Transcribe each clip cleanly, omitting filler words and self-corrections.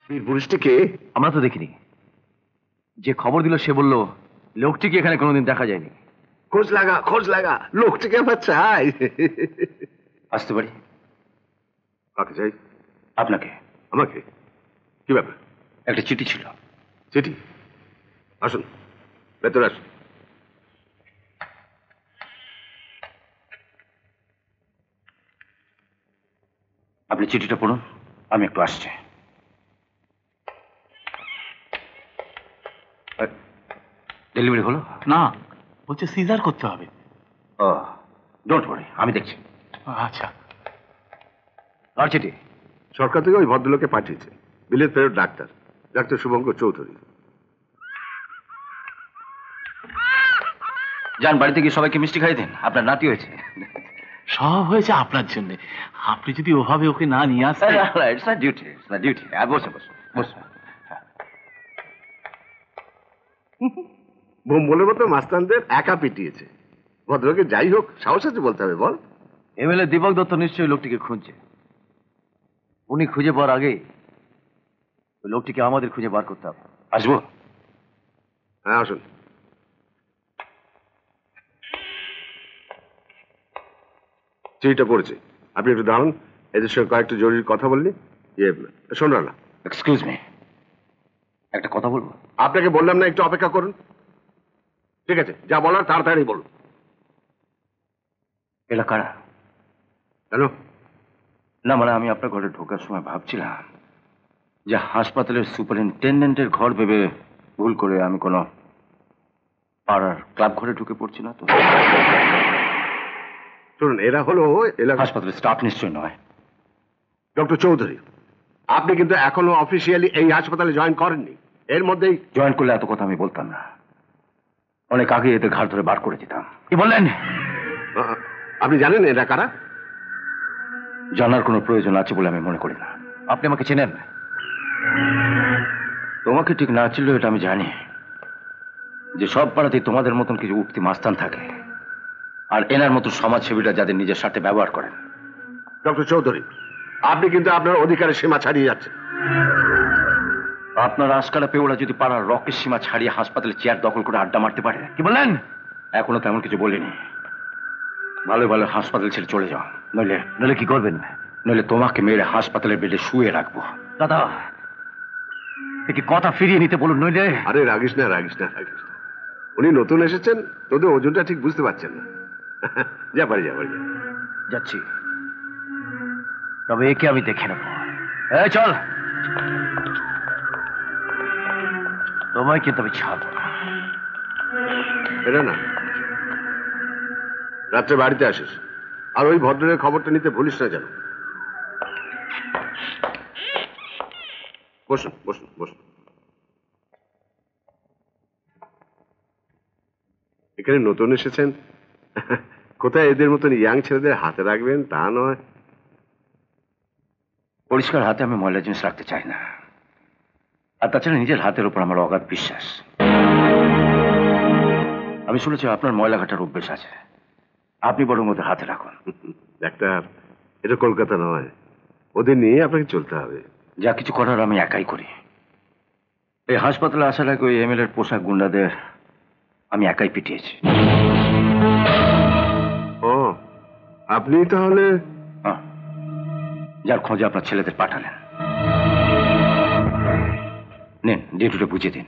বীর পুরুষটিকে আমরা তো দেখিনি। যে খবর দিল সে বলল লোকটিকে এখানে কোনোদিন দেখা যায়নি। খোঁজ লাগা লোকটিকে আমার চাই। আসতে পারি? কাকে চাই? আপনাকে। আমাকে? কি ব্যাপার? একটা চিঠি ছিল। চিঠি? আসুন, ভেতরে আসুন। আপনি চিঠিটা পড়ুন, আমি একটু আসছি। ডেলিভারি হলো? না, বলছে সিজার করতে হবে। ও, ডোন্ট ওয়ারি, আমি দেখছি। আচ্ছা। আর চিঠি? সরকার থেকে ওই ভদ্রলোকে পাঠিয়েছে, বিলেত ফেরত ডাক্তার শুভঙ্কর চৌধুরী। যান, বাড়িতে গিয়ে সবাইকে মিষ্টি খাইয়ে দিন, আপনার নাতি হয়েছে। সব হয়েছে আপনার জন্য। আপনি যদি ওভাবে ওকে না নিয়ে আসতেন। It's not duty, it's not duty. বসে বসে বসে। বোম্বলের মতো মাস্তানদের একা পিটিয়েছে। ভদ্রলোকে যাই হোক, সাহস আছে বলতে হবে, বল। এমএলএ দীপক দত্ত নিশ্চয়ই লোকটিকে খুঁজছে। উনি খুঁজে পাওয়ার আগে ওই লোকটিকে আমাদের খুঁজে বার করতে হবে। আসবো? হ্যাঁ, আসুন। চিঠিটা পড়েছে, আপনি একটু দাঁড়ান, এদের সঙ্গে কয়েকটা জরুরি কথা বললি। শোনো না। এক্সকিউজ মি, একটা কথা বলবো? আপনাকে বললাম না একটু অপেক্ষা করুন? ঠিক আছে, যা বলার তাড়াতাড়ি বলুন। এলা কারা? কেন? না মানে আমি আপনার ঘরে ঢোকার সময় ভাবছিলাম যে হাসপাতালের সুপারিনটেন্ডেন্টের ঘর ভেবে ভুল করে আমি কোনো পাড়ার ক্লাব ঘরে ঢুকে পড়ছি না তো? শুনুন, এরা হলো হাসপাতালের স্টাফ নিশ্চয় নয়। ডক্টর চৌধুরী, আপনি কিন্তু এখনো অফিসিয়ালি এই হাসপাতালে জয়েন করেননি। এর মধ্যেই জয়েন করলে এত কথা আমি বলতাম না, অনেক আগে এদের ঘাট ধরে বার করে দিতাম। কি বললেন? আপনি জানেন এরা কারা? জানার কোনো প্রয়োজন আছে বলে আমি মনে করি না। আপনি আমাকে চেনেন? তোমাকে ঠিক না চিনলেও এটা আমি জানি যে সব পাড়াতেই তোমাদের মতন কিছু উঠতি মাস্তান থাকে, আর এনার মতো সমাজসেবীরা যাদের নিজের স্বার্থে ব্যবহার করেন। ডক্টর চৌধুরী, আপনি কিন্তু আপনার অধিকারের সীমা ছাড়িয়ে যাচ্ছেন। আপনার আশকারা পেয়ে যদি পাড়ার রকের সীমা ছাড়িয়ে হাসপাতালে চেয়ার দখল করে আড্ডা মারতে পারে। কি বললেন? এখনো তেমন কিছু বলিনি। ভালো ভালো হাসপাতাল ছেড়ে চলে যাও, নইলে কি করবেন? নইলে তোমাকে মেরে হাসপাতালের বেডে শুয়ে রাখবো। দাদা, কি কথা ফিরিয়ে নিতে বলুন, নইলে। আরে রাগিস না। উনি নতুন এসেছেন, তোদের ওজনটা ঠিক বুঝতে পারছেন না। যা পারি। যাচ্ছি, তবে একে আমি দেখে নেব। চল, তোমায় কিন্তু আমি ছাড়বো না। এটা না, রাত্রে বাড়িতে আসিস, আর ওই ভদ্রের খবরটা নিতে ভুলিস না যেন। বসুন। এখানে নতুন এসেছেন, কোথায় এদের মতন ইয়াং ছেলেদের হাতে রাখবেন তা নয়। পরিষ্কার হাতে আমি ময়লা জিনিস রাখতে চাই না, আর তাছাড়া নিজের হাতের উপর আমার অগাধ বিশ্বাস। আমি শুনেছি আপনার ময়লা ঘাটার অভ্যেস আছে, আপনি বরং ওদের হাতে রাখুন। ডাক্তার, এটা কলকাতা নয়, ওদের নিয়ে আপনাকে চলতে হবে। যা কিছু করার আমি একাই করি। এই হাসপাতালে আসার আগে ওই এমএলএর পোশাক গুন্ডাদের আমি একাই পিটিয়েছি। ও, আপনি তাহলে? যার খোঁজে আপনার ছেলেদের পাঠালেন। নিন, ডিউটিটা বুঝিয়ে দিন।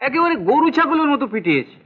একেবারে গরু ছাগলের মতো পিটিয়েছে।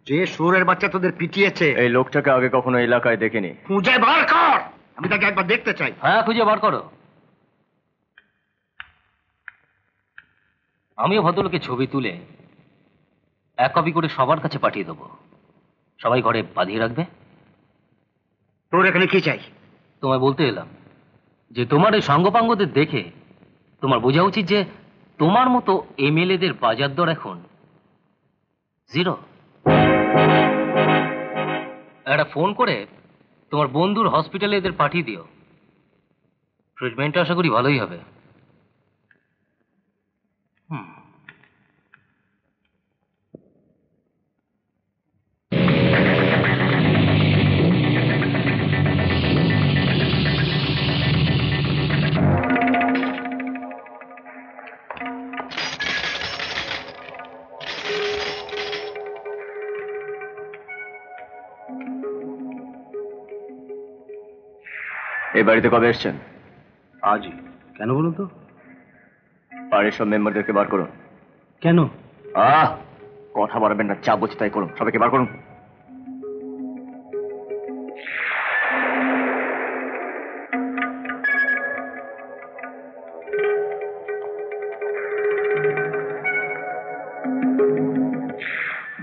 যে সুরের বাচ্চা তোদের পিটিয়েছে, এই লোকটাকে আগে কখনো এলাকায় দেখেনি। খুঁজে বার কর, আমি তাকে একবার দেখতে চাই। হ্যাঁ, খুঁজে বার করো। আমিও ভদ্রলোকের ছবি তুলে এক কপি করে সবার কাছে পাঠিয়ে দেবো, সবাই ঘরে বাঁধিয়ে রাখবে। তোর এখানে কি চাই? তোমায় বলতে এলাম যে তোমার এই সাঙ্গপাঙ্গদের দেখে তোমার বোঝা উচিত যে তোমার মতো এমএলএদের বাজার দর এখন জিরো। একটা ফোন করে তোমার বন্ধুর হসপিটালে এদের পাঠিয়ে দিও, ট্রিটমেন্টটা আশা করি ভালোই হবে। এই বাড়িতে কবে এসছেন? আজই। কেন বলুন তো? বাড়ির সব মেম্বারদেরকে বার করুন। কেন? কথা বাড়াবেন না, যা বলছি তাই করুন, সবাইকে বার করুন।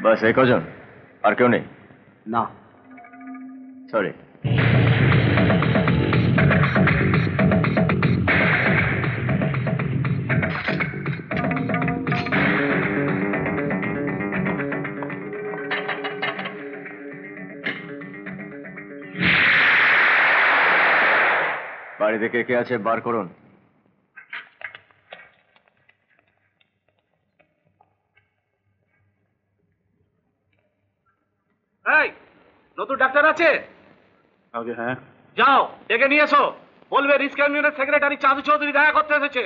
বাস এই কজন, আর কেউ নেই? না। সরি। বাড়িতে কে কে আছে বার করুন। এই, নতুন ডাক্তার আছে? আগে হ্যাঁ। যাও ডেকে নিয়ে এসো। বলবে রিস্ক ইউনিয়নের সেক্রেটারি চাঁদু চৌধুরী দেখা করতে এসেছে।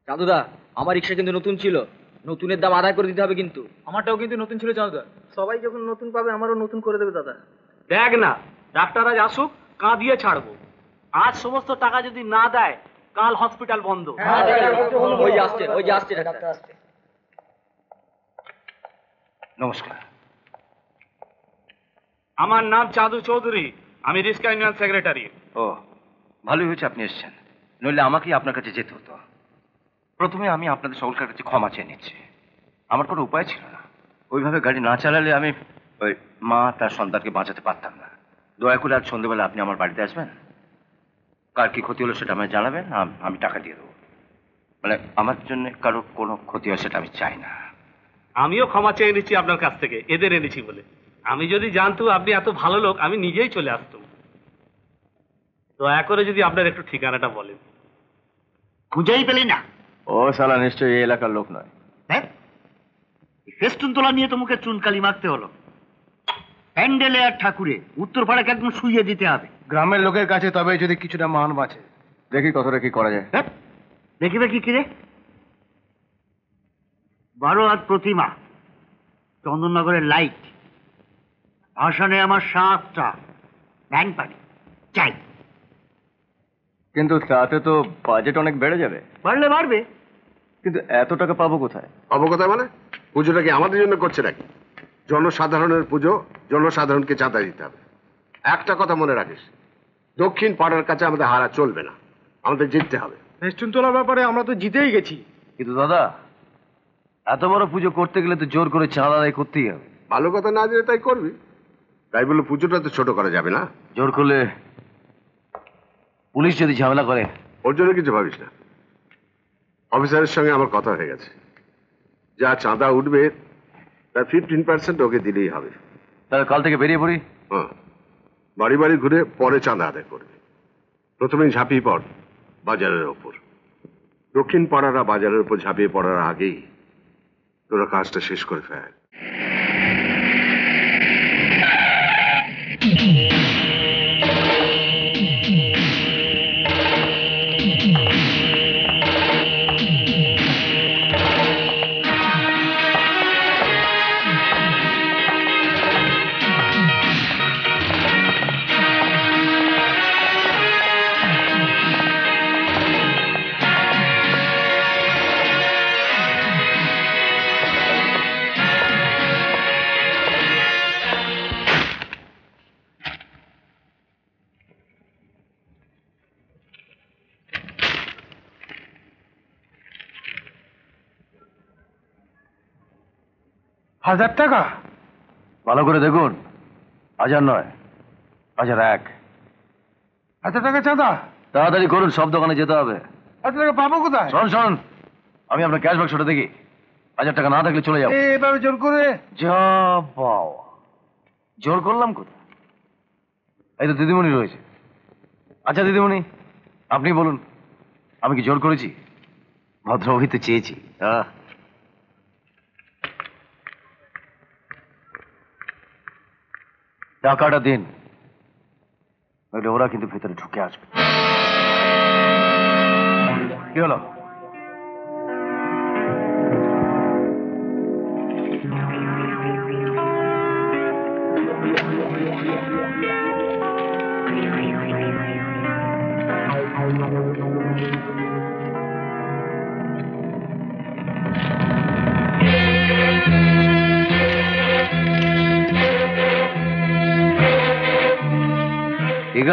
চাঁদুদা, আমার রিক্সা কিন্তু নতুন ছিল, নতুনের দাম আদায় করে দিতে হবে কিন্তু। আমারটাও কিন্তু নতুন ছিল চাঁদুদা। সবাই যখন নতুন পাবে আমারও নতুন করে দেবে দাদা। দেখ না, ডাক্তার আজ আসুক, কাঁদিয়ে ছাড়বো। আজ সমস্ত টাকা যদি না দেয়, কাল হসপিটাল বন্ধ। ওই যে আসছে ডাক্তার আসছে। নমস্কার। আমার নাম চাঁদু চৌধুরী, আমি রিস্ক ইউনিয়ন সেক্রেটারি। ও, ভালোই হয়েছে আপনি এসেছেন, নইলে আমাকেই আপনার কাছে যেতে হতো। প্রথমে আমি আপনাদের সকলের কাছে ক্ষমা চেয়ে নিচ্ছি, আমার কোনো উপায় ছিল না। ওইভাবে গাড়ি না চালালে আমি ওই মা তার সন্তানকে বাঁচাতে পারতাম না। দয়া করে আজ সন্ধ্যেবেলা আপনি আমার বাড়িতে আসবেন, কার কি ক্ষতি হলো সেটা আমায় জানাবেন, আমি টাকা দিয়ে দেবো। মানে আমার জন্য কারো কোনো ক্ষতি হয় সেটা আমি চাই না। আমিও ক্ষমা চেয়ে নিচ্ছি আপনার কাছ থেকে, এদের এনেছি বলে। আমি যদি জানতাম আপনি এত ভালো লোক, আমি নিজেই চলে আসতাম। দয়া করে যদি আপনার একটু ঠিকানাটা বলেন। খুঁজেই পেলি না? ও শালা নিশ্চয়ই এই এলাকার লোক নয়। দেখ, ফেস্টুন তোলা নিয়ে তো মুখে চুনকালি মারতে হলো। প্যান্ডেলে আর ঠাকুরে উত্তরপাড়াকে একদম শুইয়ে দিতে হবে। গ্রামের লোকের কাছে তবে যদি কিছুটা মান বাঁচে। দেখি কতটা কি করা যায়। দেখিবে কি কিরে? 12 হাত প্রতিমা, চন্দননগরের লাইট, ভাসানে আমার 7টা ব্যাংক পানি চাই। কিন্তু তাতে তো বাজেট অনেক বেড়ে যাবে। বাড়লে বাড়বে। কিন্তু এত টাকা পাবো কোথায়? অবগতা মানে পুজোটা কি আমাদের জন্য করছে নাকি? জনসাধারণের পুজো, জনসাধারণকে চাঁদা দিতে হবে। একটা কথা মনে রাখিস, দক্ষিণ পাড়ার কাছে আমাদের হারা চলবে না, আমাদের জিততে হবে। ফেস্টুন তোলার ব্যাপারে আমরা তো জিতেই গেছি। কিন্তু দাদা, এত বড় পুজো করতে গেলে তো জোর করে চাঁদা আদায় করতেই হবে। ভালো কথা না দিলে তাই করবি, তাই বলে পুজোটা তো ছোট করা যাবে না। জোর করলে পুলিশ যদি ঝামেলা করে? ওর জন্য কিছু ভাবিস না, অফিসারের সঙ্গে আমার কথা হয়ে গেছে। যা চাঁদা উঠবে তার 15% ওকে দিলেই হবে। তাহলে কাল থেকে বেরিয়ে পড়ি। হ্যাঁ, বাড়ি বাড়ি ঘুরে পরে চাঁদা আদায় করবে। প্রথমেই ঝাঁপিয়ে পড় বাজারের ওপর। দক্ষিণ পাড়ারা বাজারের উপর ঝাঁপিয়ে পড়ার আগেই তোরা কাজটা শেষ করে ফেল। হাজার টাকা? ভালো করে দেখুন, 1000 নয়, 1001। এত টাকা চাঁদা? তাড়াতাড়ি করুন, সব দোকানে যেতে হবে। এত টাকা পাবো কোথায়? শোন শোন, আমি আপনার ক্যাশ বাক্সটা দেখি। 1000 টাকা না থাকলে চলে যাবো। এভাবে জোর করে? যা বাবা, জোর করলাম কোথায়? এই তো দিদিমণি রয়েছে। আচ্ছা দিদিমণি, আপনি বলুন, আমি কি জোর করেছি? ভদ্রভাবে তো চেয়েছি। টাকাটা দিন, নইলে ওরা কিন্তু ভেতরে ঢুকে আসবে। কি হলো? ঠিক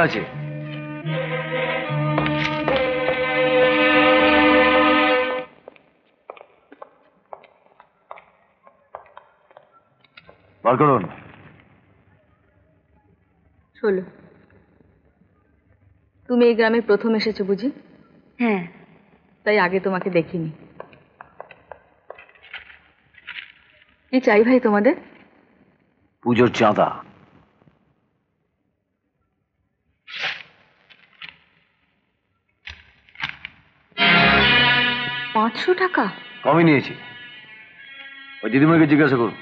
আছে, বার করুন। 16। তুমি এই গ্রামে প্রথম এসেছো বুঝি? হ্যাঁ। তাই আগে তোমাকে দেখিনি। কি চাই ভাই তোমাদের? পুজোর চাঁদা। টাকা? কমই নিয়েছি। ওই দিদিমণিকে জিজ্ঞাসা করুন,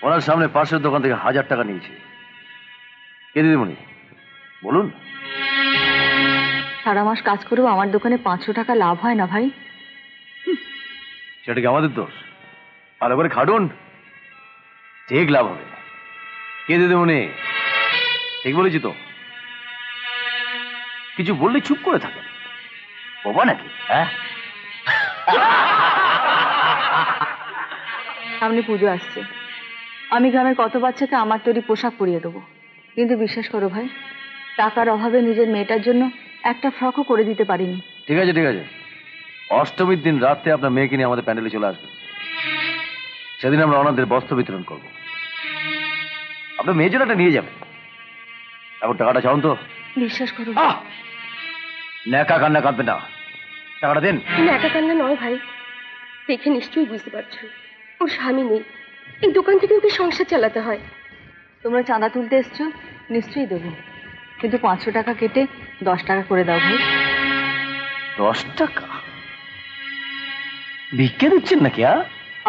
ওনার সামনে পাশের দোকান থেকে 1000 টাকা নিয়েছি। কে দিদিমণি বলুন? সারা মাস কাজ করেও আমার দোকানে 500 টাকা লাভ হয় না ভাই। সেটা কি আমাদের দোষ? ভালো করে খাটুন, ঠিক লাভ হবে। কে দিদিমণি? ঠিক বলেছি তো? কিছু বললে চুপ করে থাকেন, বাবা নাকি? হ্যাঁ, সামনে পুজো আসছে, আমি গ্রামের কত বাচ্চাকে আমার তৈরি পোশাক পরিয়ে দেবো, কিন্তু বিশ্বাস করো ভাই, টাকার অভাবে নিজের মেয়েটার জন্য একটা ফ্রকও করে দিতে পারিনি। ঠিক আছে ঠিক আছে, অষ্টমীর দিন রাতে আপনার মেয়েকে নিয়ে আমাদের প্যান্ডেলে চলে আসবেন। সেদিন আমরা ওনাদের বস্ত্র বিতরণ করব। আপনার মেয়ের জন্য একটা নিয়ে যাবেন। এখন টাকাটা চাউন তো। বিশ্বাস করো, ন্যাকা কান্না কাঁদবে না, টাকাটা দেন। একা কান্না নয় ভাই, দেখে নিশ্চয়ই বুঝতে পারছো ওর স্বামী নেই, এই দোকান থেকে ওকে সংসার চালাতে হয়। তোমরা চাঁদা তুলতে এসছো, নিশ্চয়ই দেবো, কিন্তু 500 টাকা কেটে 10 টাকা করে দাও ভাই। 10 টাকা ভিক্ষে দিচ্ছেন নাকি?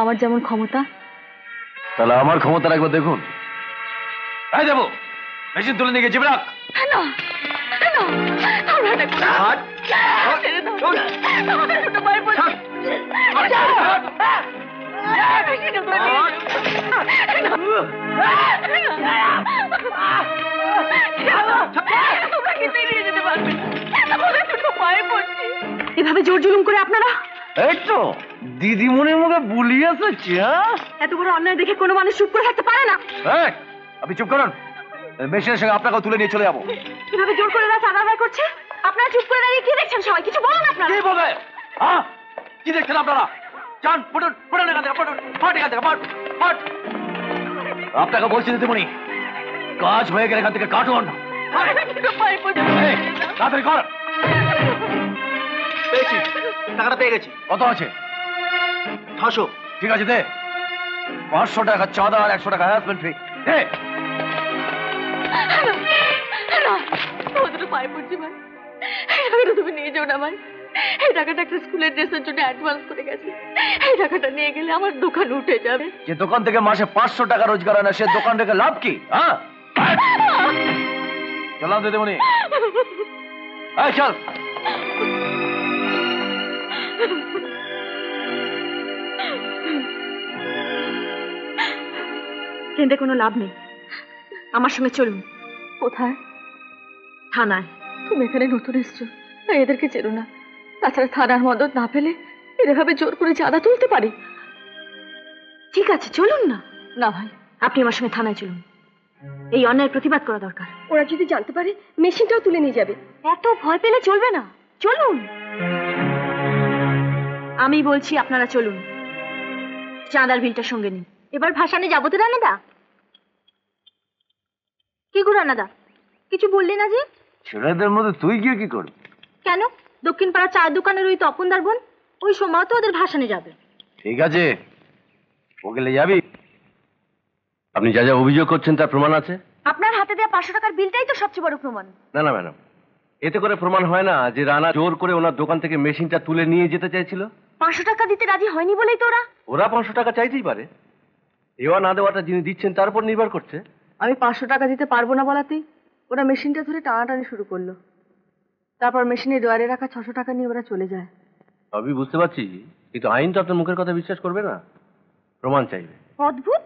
আমার যেমন ক্ষমতা। তাহলে আমার ক্ষমতা একবার দেখুন। তাই দেবো, মেশিন তুলে নিয়ে গিয়ে জিবে রাখ। এভাবে জোর জুলুম করে আপনারা? এই তো দিদিমণির মুখে বুলিয়ে এসেছি। এত বড় অন্যায় দেখে কোনো মানুষ চুপ করে থাকতে পারে না। আপনি চুপ করুন, মেশিনের সঙ্গে আপনাকেও তুলে নিয়ে চলে যাবো। কিভাবে জোর করে চাঁদা আদায় করছে? আপনারা চুপ করে দাঁড়িয়ে কি দেখছেন? সবাই কিছু বলুন আপনারা। কি বলবে? কি দেখছেন আপনারা? যান, ফুটুন, ফুটুন এখান থেকে, ফুটুন, ফাট এখান থেকে, ফাট, ফাট। আপনাকে বলছি দিদিমণি, কাজ হয়ে গেলে এখান থেকে কাটুন। এই, তাড়াতাড়ি কর। পেয়েছি, টাকাটা পেয়ে গেছি। কত আছে? 600। ঠিক আছে দে। 500 টাকা চাঁদা আর 100 টাকা হ্যারাসমেন্ট ফি দে। ওদের পায়ে পড়ছি ভাই, এই টাকাটা তুমি নিয়ে যাও না ভাই। এই টাকাটা একটা স্কুলের ড্রেসের জন্য অ্যাডভান্স করে গেছে, এই টাকাটা নিয়ে গেলে আমার দোকান উঠে যাবে। যে দোকান থেকে মাসে 500 টাকা রোজগার হয় না, সে দোকান থেকে লাভ কি? চলাম দিদিমণি, চল। কেঁদে কোনো লাভ নেই, আমার সঙ্গে চলুন। কোথায়? থানায়। তুমি এখানে নতুন এসছো, তাই এদেরকে চেনো না। তাছাড়া থানার মদত না পেলে এভাবে জোর করে চাঁদা তুলতে পারি? ঠিক আছে চলুন না। না ভাই, আপনি আমার সঙ্গে থানায় চলুন, এই অন্যায়ের প্রতিবাদ করা দরকার। ওরা যদি জানতে পারে মেশিনটাও তুলে নিয়ে যাবে। এত ভয় পেলে চলবে না, চলুন। আমি বলছি আপনারা চলুন, চাঁদার বিলটা সঙ্গে নিন। এবার ভাসানে যাবো তো রানাদা? কি গো রানাদা, কিছু বললি না যে? ছেলেদের মধ্যে তুই গিয়ে কি করবি? কেন, দক্ষিণ পাড়া চায়ের দোকানের ওই তপনদার বোন, ওই সময় তো ওদের ভাসানে যাবে। ঠিক আছে, ওকে লে যাবি। আপনি যা যা অভিযোগ করছেন তার প্রমাণ আছে? আপনার হাতে দেওয়া 500 টাকার বিলটাই তো সবচেয়ে বড় প্রমাণ। না না ম্যাডাম, এতে করে প্রমাণ হয় না যে রানা জোর করে ওনার দোকান থেকে মেশিনটা তুলে নিয়ে যেতে চাইছিল। 500 টাকা দিতে রাজি হয়নি বলেই তো ওরা 500 টাকা চাইতেই পারে, দেওয়া না দেওয়াটা যিনি দিচ্ছেন তার উপর নির্ভর করছে। আমি 500 টাকা দিতে পারবো না বলাতেই ওরা মেশিনটা ধরে টানাটানি শুরু করলো। তারপর মেশিনে ডয়ারে রাখা 600 টাকা নিয়ে ওরা চলে যায়। আমি বুঝতে পারছি, কিন্তু আইন তো আপনার মুখের কথা বিশ্বাস করবে না, প্রমাণ চাইবে। অদ্ভুত,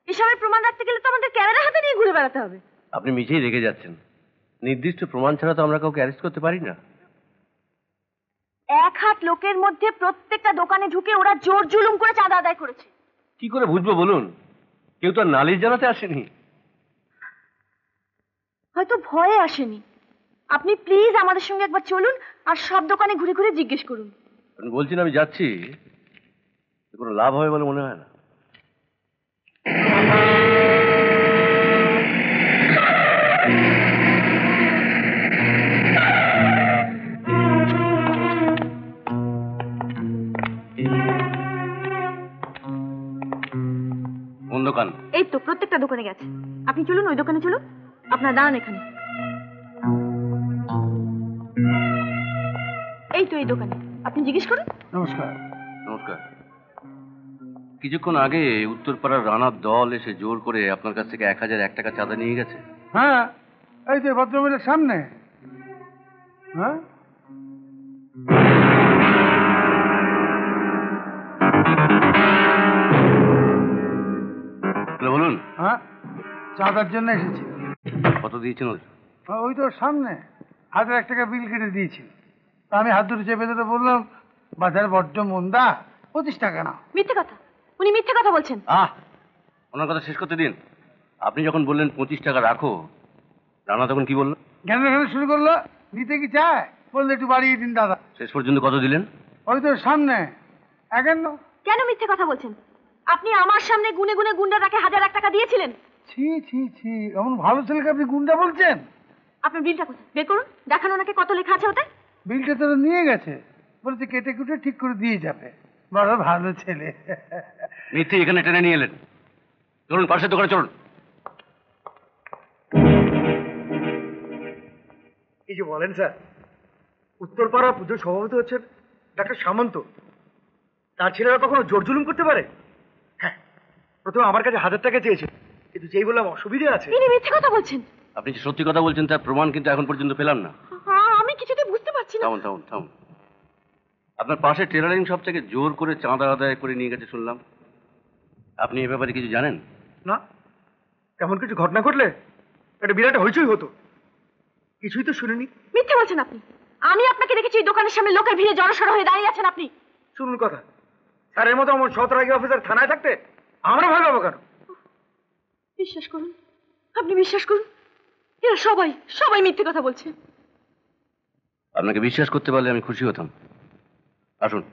এসবের প্রমাণ রাখতে গেলে তো আমাদের ক্যামেরা হাতে নিয়ে ঘুরে বেড়াতে হবে। আপনি মিছেই রেগে যাচ্ছেন, নির্দিষ্ট প্রমাণ ছাড়া তো আমরা কাউকে অ্যারেস্ট করতে পারি না। এক হাত লোকের মধ্যে প্রত্যেকটা দোকানে ঢুকে ওরা জোর জুলুম করে চাঁদা আদায় করেছে। কি করে বুঝবো বলুন? কেউ তো আর নালিশ জানাতে আসেনি। হয়তো ভয়ে আসেনি। আপনি প্লিজ আমাদের সঙ্গে একবার চলুন আর সব দোকানে ঘুরে ঘুরে জিজ্ঞেস করুন। আমি বলছি না আমি যাচ্ছি, কোনো লাভ হবে বলে মনে হয় না। কোন দোকান? এই তো প্রত্যেকটা দোকানে গেছে। আপনি চলুন ওই দোকানে চলুন। আপনার দাঁড়ান এখানে। এই তো এই দোকানে, আপনি জিজ্ঞেস করুন। নমস্কার। নমস্কার। কিছুক্ষণ আগে উত্তরপাড়ার রানার দল এসে জোর করে আপনার কাছ থেকে 1001 টাকা চাঁদা নিয়ে গেছে। হ্যাঁ, এই যে ভদ্রমহিলার সামনে। হ্যাঁ, বলুন। হ্যাঁ, চাঁদার জন্য এসেছি। কত দিয়েছেন ওদের? ওই তো সামনে 1001 টাকা বিল কেটে দিয়েছিল। তা আমি হাত দুটো চেপে ধরে বললাম, বাজার বড্ড মন্দা, 25 টাকা না। মিথ্যে কথা, উনি মিথ্যে কথা বলছেন। ওনার কথা শেষ করতে দিন। আপনি যখন বললেন 25 টাকা রাখো, রানা তখন কি বললো? জ্ঞান শুরু করলো, নিতে কি চায়? বললে একটু বাড়িয়ে দিন দাদা। শেষ পর্যন্ত কত দিলেন? ওই তো সামনে 51। কেন মিথ্যে কথা বলছেন? আপনি আমার সামনে গুনে গুনে গুন্ডাটাকে 1001 টাকা দিয়েছিলেন। ছি ছি ছি, এমন ভালো ছেলেকে আপনি গুন্ডা বলছেন? আপনার বিলটা কোথায়? বের করুন, দেখান ওনাকে কত লেখা আছে ওতে। বিলটা তো নিয়ে গেছে, বলছে কেটে কুটে ঠিক করে দিয়ে যাবে। বড় ভালো ছেলে। মিথ্যে এখানে টেনে নিয়ে এলেন। চলুন পাশের দোকানে চলুন। এই যে বলেন স্যার, উত্তরপাড়া পুজোর সভাপতি হচ্ছেন ডাক্তার সামন্ত। তার ছেলেরা কখনো জোর জুলুম করতে পারে? হ্যাঁ, প্রথমে আমার কাছে 1000 টাকা চেয়েছে, কিন্তু যেই বললাম অসুবিধা আছে। তিনি মিথ্যে কথা বলছেন। আপনি যে সত্যি কথা বলছেন তার প্রমাণ কিন্তু এখন পর্যন্ত পেলাম না। আমি কিছুতে বুঝতে পারছি না। থামুন থামুন থামুন। আপনার পাশে টেলারিং শপ থেকে জোর করে চাঁদা আদায় করে নিয়ে গেছে শুনলাম। আপনি এ ব্যাপারে কিছু জানেন? না, এমন কিছু ঘটনা ঘটলে একটা বিরাট হইচই হতো। কিছুই তো শুনিনি। মিথ্যে বলছেন আপনি। আমি আপনাকে দেখেছি এই দোকানের সামনে লোকের ভিড়ে জড়সড় হয়ে দাঁড়িয়ে আছেন আপনি। শুনুন কথা, স্যারের মতো আমার সতরাগী অফিসার থানায় থাকতে আমরা ভয় পাবো কেন? বিশ্বাস করুন, আপনি বিশ্বাস করুন, এরা সবাই সবাই মিথ্যে কথা বলছে। আপনাকে বিশ্বাস করতে পারলে আমি খুশি হতাম। আসুন।